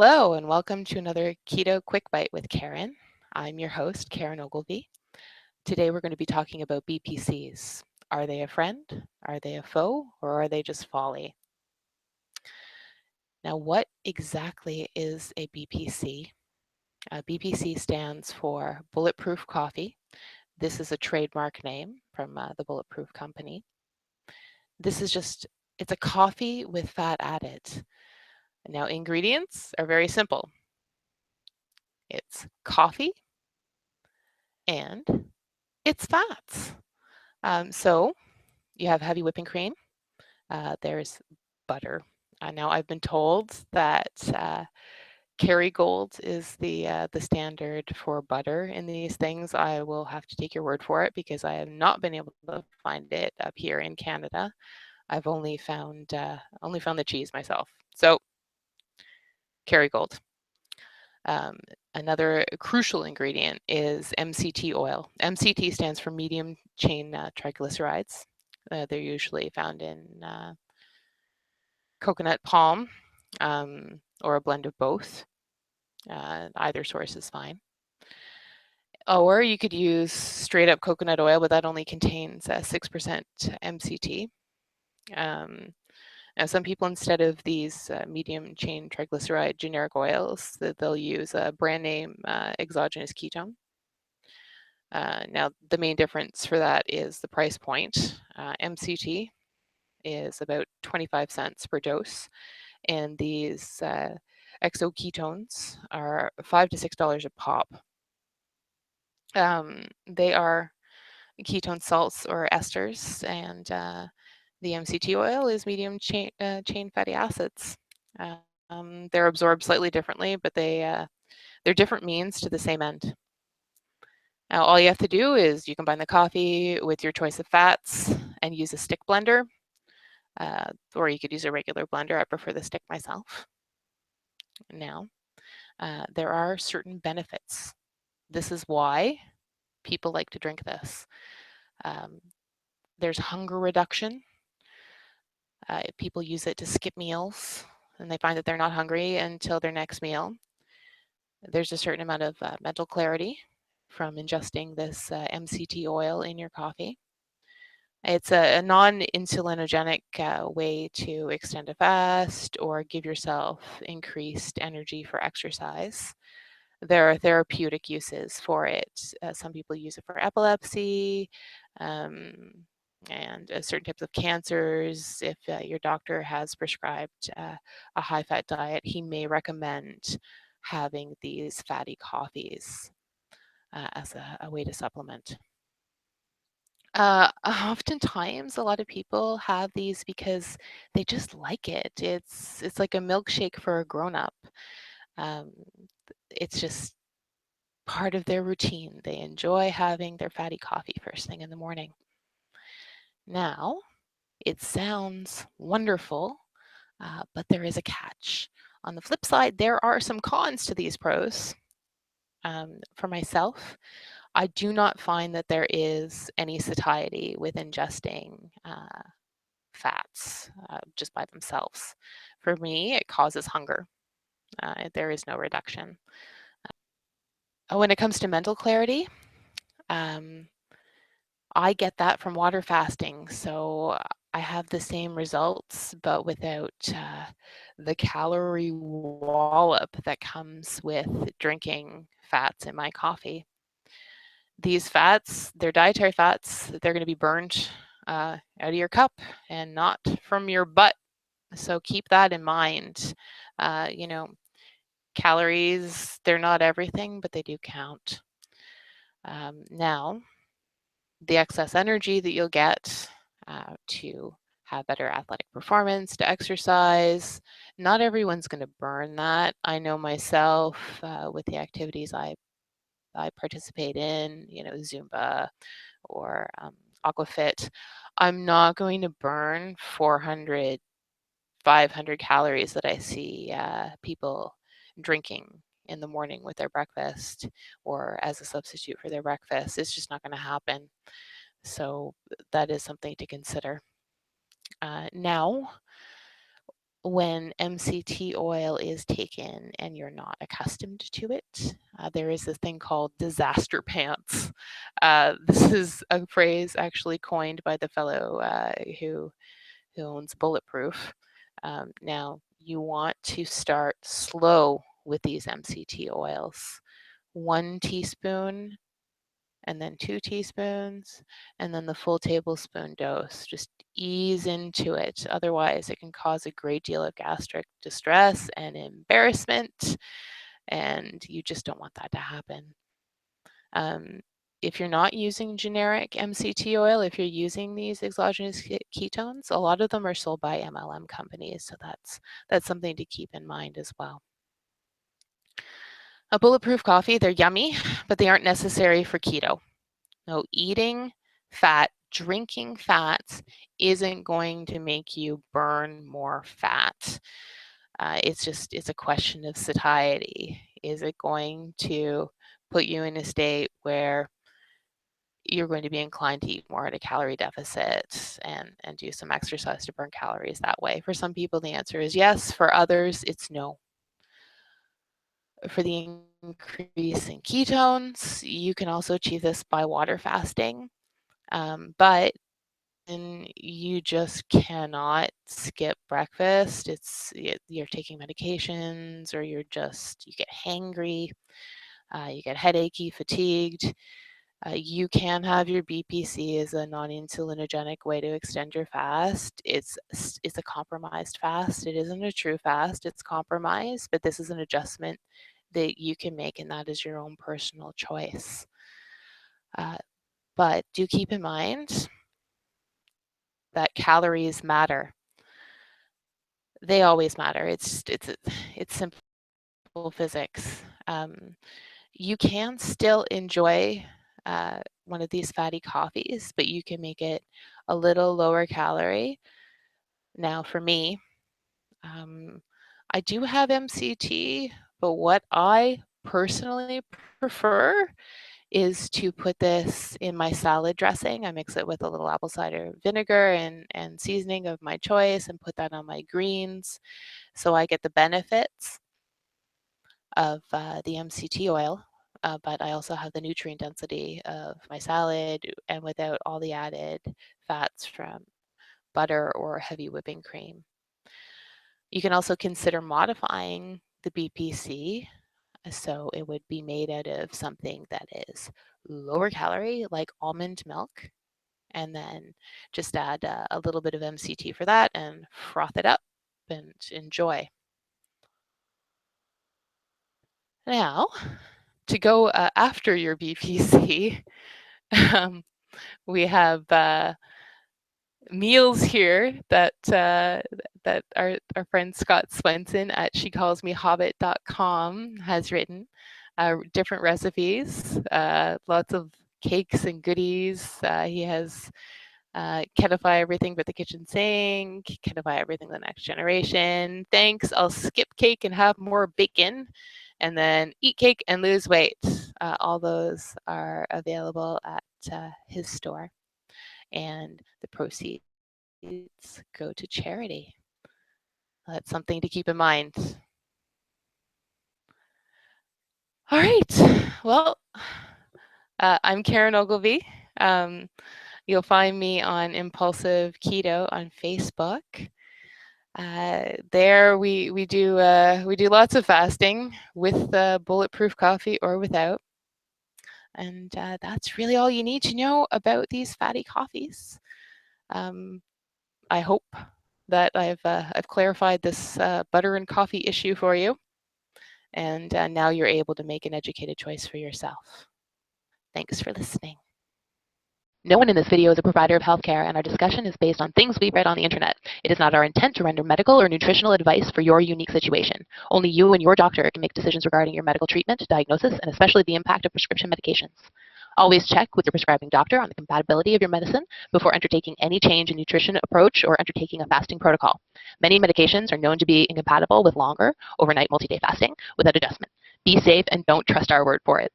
Hello, and welcome to another Keto Quick Bite with Karen. I'm your host, Karen Ogilvy. Today we're going to be talking about BPCs. Are they a friend? Are they a foe? Or are they just folly? Now, what exactly is a BPC? BPC stands for Bulletproof Coffee. This is a trademark name from the Bulletproof Company. It's a coffee with fat added. Now, ingredients are very simple. It's coffee and it's fats. So you have heavy whipping cream. There's butter. Now I've been told that Kerrygold is the standard for butter in these things. I will have to take your word for it because I have not been able to find it up here in Canada. I've only found the cheese myself. So Kerrygold. Um, Another crucial ingredient is MCT oil. MCT stands for medium chain triglycerides. They're usually found in coconut palm or a blend of both. Either source is fine. Or you could use straight up coconut oil, but that only contains 6% MCT. Um, Now, some people, instead of these medium chain triglyceride generic oils, they'll use a brand name exogenous ketone. Now, the main difference for that is the price point. MCT is about 25 cents per dose, and these exoketones are $5 to $6 a pop. They are ketone salts or esters, and the MCT oil is medium chain fatty acids. They're absorbed slightly differently, but they're different means to the same end. Now, all you have to do is you combine the coffee with your choice of fats and use a stick blender, or you could use a regular blender. I prefer the stick myself. Now, there are certain benefits. This is why people like to drink this. Um, there's hunger reduction. People use it to skip meals, and they find that they're not hungry until their next meal. There's a certain amount of mental clarity from ingesting this MCT oil in your coffee. It's a non-insulinogenic way to extend a fast or give yourself increased energy for exercise. There are therapeutic uses for it. Some people use it for epilepsy um, and certain types of cancers. If your doctor has prescribed a high-fat diet, he may recommend having these fatty coffees as a way to supplement. Oftentimes, a lot of people have these because they just like it. It's like a milkshake for a grown-up. Um, it's just part of their routine. They enjoy having their fatty coffee first thing in the morning. Now, it sounds wonderful, but there is a catch. On the flip side, there are some cons to these pros. For myself, I do not find that there is any satiety with ingesting fats just by themselves. For me, it causes hunger. There is no reduction. When it comes to mental clarity, um, I get that from water fasting. So I have the same results, but without the calorie wallop that comes with drinking fats in my coffee. These fats, they're dietary fats, they're going to be burned out of your cup and not from your butt. So keep that in mind. Uh, you know, Calories, they're not everything, but they do count. Now, the excess energy that you'll get to have better athletic performance, to exercise, not everyone's going to burn that. I know myself with the activities I participate in, Zumba or Aquafit, I'm not going to burn 400, 500 calories that I see people drinking in the morning with their breakfast or as a substitute for their breakfast. It's just not going to happen. So that is something to consider. Now, when MCT oil is taken and you're not accustomed to it, there is this thing called disaster pants. This is a phrase actually coined by the fellow who owns Bulletproof. Now, you want to start slow with these MCT oils. 1 teaspoon, and then 2 teaspoons, and then the full tablespoon dose. Just ease into it. Otherwise, it can cause a great deal of gastric distress and embarrassment, and you just don't want that to happen. Um, if you're not using generic MCT oil, if you're using these exogenous ketones, a lot of them are sold by MLM companies, so that's something to keep in mind as well. A bulletproof coffee, they're yummy, but they aren't necessary for keto. No, eating fat, drinking fats isn't going to make you burn more fat. It's a question of satiety. Is it going to put you in a state where you're going to be inclined to eat more at a calorie deficit and do some exercise to burn calories that way? For some people, the answer is yes. For others, it's no. For the increase in ketones, you can also achieve this by water fasting, but you just cannot skip breakfast. You're taking medications, or you get hangry, you get headachy, fatigued. You can have your BPC as a non-insulinogenic way to extend your fast. It's a compromised fast. It isn't a true fast. It's compromised, but this is an adjustment that you can make, and that is your own personal choice. But do keep in mind that calories matter. They always matter. It's simple physics. You can still enjoy one of these fatty coffees, but you can make it a little lower calorie. Now, for me, I do have MCT, but what I personally prefer is to put this in my salad dressing. I mix it with a little apple cider vinegar and seasoning of my choice and put that on my greens. So I get the benefits of the MCT oil, but I also have the nutrient density of my salad and without all the added fats from butter or heavy whipping cream. You can also consider modifying the BPC, so it would be made out of something that is lower calorie, like almond milk, and then just add a little bit of MCT for that and froth it up and enjoy. Now, to go after your BPC, we have meals here that our friend Scott Swenson at shecallsmehobbit.com has written. Different recipes, lots of cakes and goodies. He has Ketify everything but the kitchen sink, Ketify everything the next generation. Thanks, I'll skip cake and have more bacon, and then eat cake and lose weight. All those are available at his store, and the proceeds go to charity. That's something to keep in mind. All right, well, I'm Karen Ogilvy. You'll find me on Impulsive Keto on Facebook. There we do lots of fasting with bulletproof coffee or without, and that's really all you need to know about these fatty coffees. I hope that I've clarified this butter and coffee issue for you, and now you're able to make an educated choice for yourself. Thanks for listening. No one in this video is a provider of healthcare, and our discussion is based on things we've read on the internet. It is not our intent to render medical or nutritional advice for your unique situation. Only you and your doctor can make decisions regarding your medical treatment, diagnosis, and especially the impact of prescription medications. Always check with your prescribing doctor on the compatibility of your medicine before undertaking any change in nutrition approach or undertaking a fasting protocol. Many medications are known to be incompatible with longer, overnight multi-day fasting without adjustment. Be safe and don't trust our word for it.